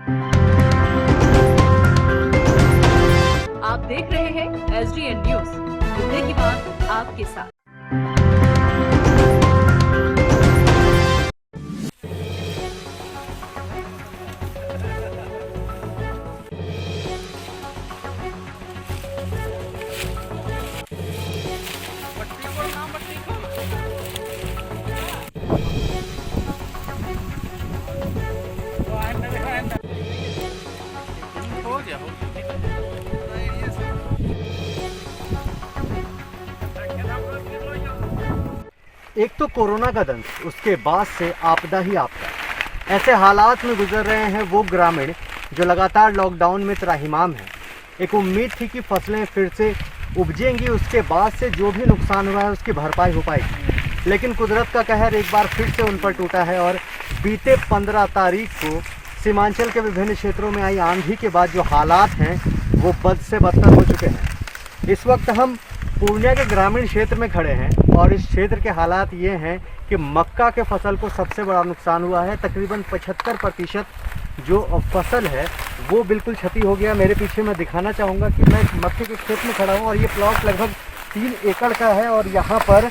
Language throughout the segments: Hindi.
आप देख रहे हैं SDN न्यूज, मुद्दे की बात आपके साथ। एक तो कोरोना का दंश, उसके बाद से आपदा ही आपदा। ऐसे हालात में गुजर रहे हैं वो ग्रामीण जो लगातार लॉकडाउन में त्राहिमाम हैं। एक उम्मीद थी कि फसलें फिर से उपजेंगी, उसके बाद से जो भी नुकसान हुआ है उसकी भरपाई हो पाएगी, लेकिन कुदरत का कहर एक बार फिर से उन पर टूटा है। और बीते 15 तारीख को सीमांचल के विभिन्न क्षेत्रों में आई आंधी के बाद जो हालात हैं वो बद से बदतर हो चुके हैं। इस वक्त हम पूर्णिया के ग्रामीण क्षेत्र में खड़े हैं और इस क्षेत्र के हालात ये हैं कि मक्का के फसल को सबसे बड़ा नुकसान हुआ है। तकरीबन 75% जो फसल है वो बिल्कुल क्षति हो गया। मेरे पीछे मैं दिखाना चाहूँगा कि मैं मक्के के खेत में खड़ा हूँ और ये प्लॉट लगभग 3 एकड़ का है और यहाँ पर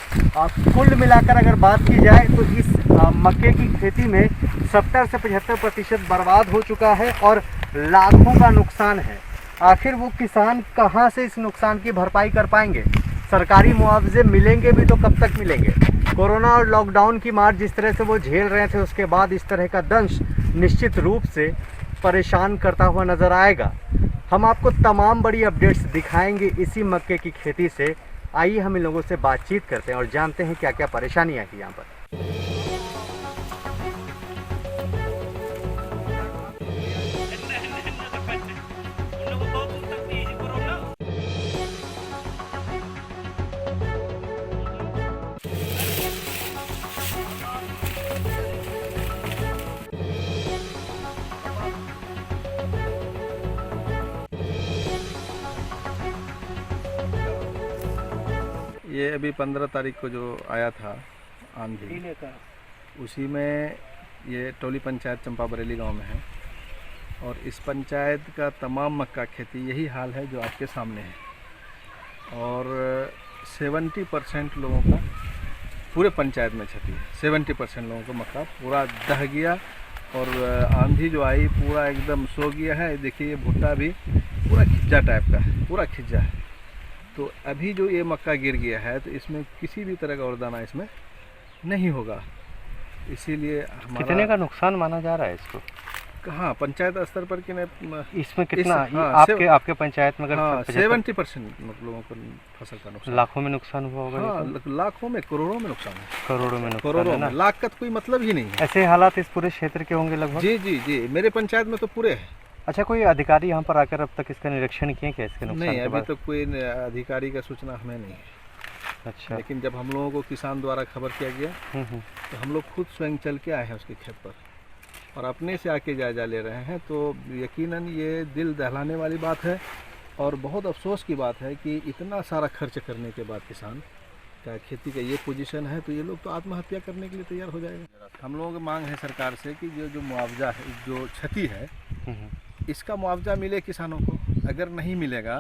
कुल मिलाकर अगर बात की जाए तो इस मक्के की खेती में 70 से 75% बर्बाद हो चुका है और लाखों का नुकसान है। आखिर वो किसान कहाँ से इस नुकसान की भरपाई कर पाएंगे? सरकारी मुआवजे मिलेंगे भी तो कब तक मिलेंगे? कोरोना और लॉकडाउन की मार जिस तरह से वो झेल रहे थे, उसके बाद इस तरह का दंश निश्चित रूप से परेशान करता हुआ नज़र आएगा। हम आपको तमाम बड़ी अपडेट्स दिखाएंगे इसी मक्के की खेती से। आइए हम इन लोगों से बातचीत करते हैं और जानते हैं क्या क्या परेशानियाँ हैं यहाँ पर। ये अभी 15 तारीख को जो आया था आंधी, उसी में ये टोली पंचायत चंपा बरेली गांव में है और इस पंचायत का तमाम मक्का खेती यही हाल है जो आपके सामने है। और 70% लोगों का पूरे पंचायत में क्षति है। 70% लोगों को मक्का पूरा दह गया और आंधी जो आई पूरा एकदम सो गया है। देखिए ये भुट्टा भी पूरा खिज्जा टाइप का है, पूरा खिज्जा है। तो अभी जो ये मक्का गिर गया है तो इसमें किसी भी तरह का और दाना इसमें नहीं होगा। इसीलिए हमारा कितने का नुकसान माना जा रहा है इसको? कहाँ पंचायत स्तर पर कि इसमें कितना आपके पंचायत में? हाँ 70% लोगों को फसल का नुकसान। लाखों में नुकसान हुआ होगा? हाँ लाखों में, करोड़ों में नुकसान है। करोड़ों में नुकसान, करोड़ों में, लाख का तो कोई मतलब ही नहीं है। ऐसे हालात इस पूरे क्षेत्र के होंगे लगभग? जी जी जी, मेरे पंचायत में तो पूरे है। अच्छा, कोई अधिकारी यहाँ पर आकर अब तक इसका निरीक्षण किए क्या इसके नुकसान? नहीं, अभी तो कोई अधिकारी का सूचना हमें नहीं है। अच्छा, लेकिन जब हम लोगों को किसान द्वारा खबर किया गया तो हम लोग खुद स्वयं चल के आए हैं उसके खेत पर और अपने से आके जायजा ले रहे हैं। तो यकीनन ये दिल दहलाने वाली बात है और बहुत अफसोस की बात है कि इतना सारा खर्च करने के बाद किसान का खेती का ये पोजीशन है तो ये लोग तो आत्महत्या करने के लिए तैयार हो जाएगा। हम लोगों की मांग है सरकार से कि जो मुआवजा है, जो क्षति है, इसका मुआवजा मिले किसानों को। अगर नहीं मिलेगा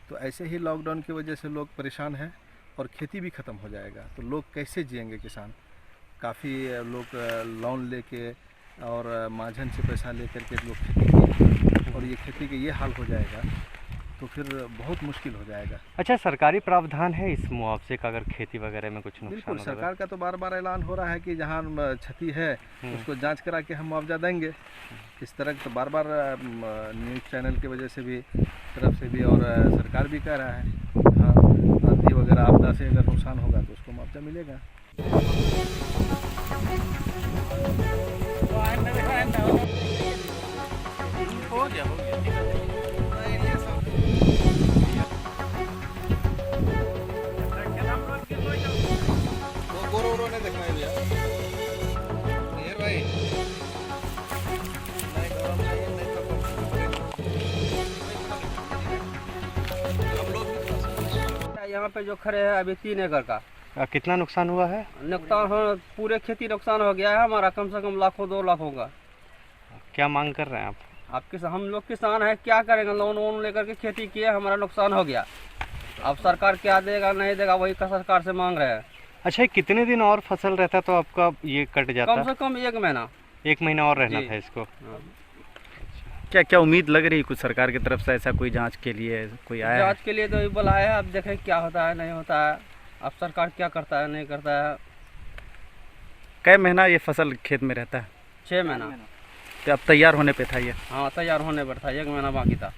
तो ऐसे ही लॉकडाउन की वजह से लोग परेशान हैं और खेती भी ख़त्म हो जाएगा। तो लोग कैसे जिएंगे किसान? काफ़ी लोग लोन लेके और महाजन से पैसा लेकर के लोग खेती किए और ये खेती का ये हाल हो जाएगा तो फिर बहुत मुश्किल हो जाएगा। अच्छा, सरकारी प्रावधान है इस मुआवजे का अगर खेती वगैरह में कुछ नुकसान? बिल्कुल, सरकार का तो बार बार ऐलान हो रहा है कि जहाँ क्षति है उसको जांच करा के हम मुआवजा देंगे। इस तरह तो बार बार न्यूज़ चैनल की वजह से भी, तरफ से भी, और सरकार भी कह रहा है। हाँ, आंधी वगैरह आपदा से अगर नुकसान होगा तो उसको मुआवजा मिलेगा। हो गया यहाँ पे जो खड़े हैं अभी 3 एकड़ का। कितना नुकसान हुआ है? नुकसान हो, पूरे खेती नुकसान हो गया है हमारा, कम से कम लाखों 2 लाख होगा। क्या मांग कर रहे हैं आप? हम लोग किसान हैं, क्या करेंगे, लोन वोन लेकर के खेती किए, हमारा नुकसान हो गया। अब सरकार क्या देगा नहीं देगा वही का सरकार से मांग रहे हैं। अच्छा, कितने दिन और फसल रहता तो आपका ये कट जाता? कम से कम 1 महीना। 1 महीना और रहना जी। था इसको। हाँ। क्या क्या उम्मीद लग रही है कुछ सरकार की तरफ से, ऐसा कोई जांच के लिए कोई आया है? जांच के लिए तो ये बुलाया है, अब देखें क्या होता है नहीं होता है। अब सरकार क्या करता है नहीं करता है। कै महीना ये फसल खेत में रहता है? 6 महीना। तो अब तैयार होने पे था ये? हाँ, तैयार होने पर था, 1 महीना बाकी था।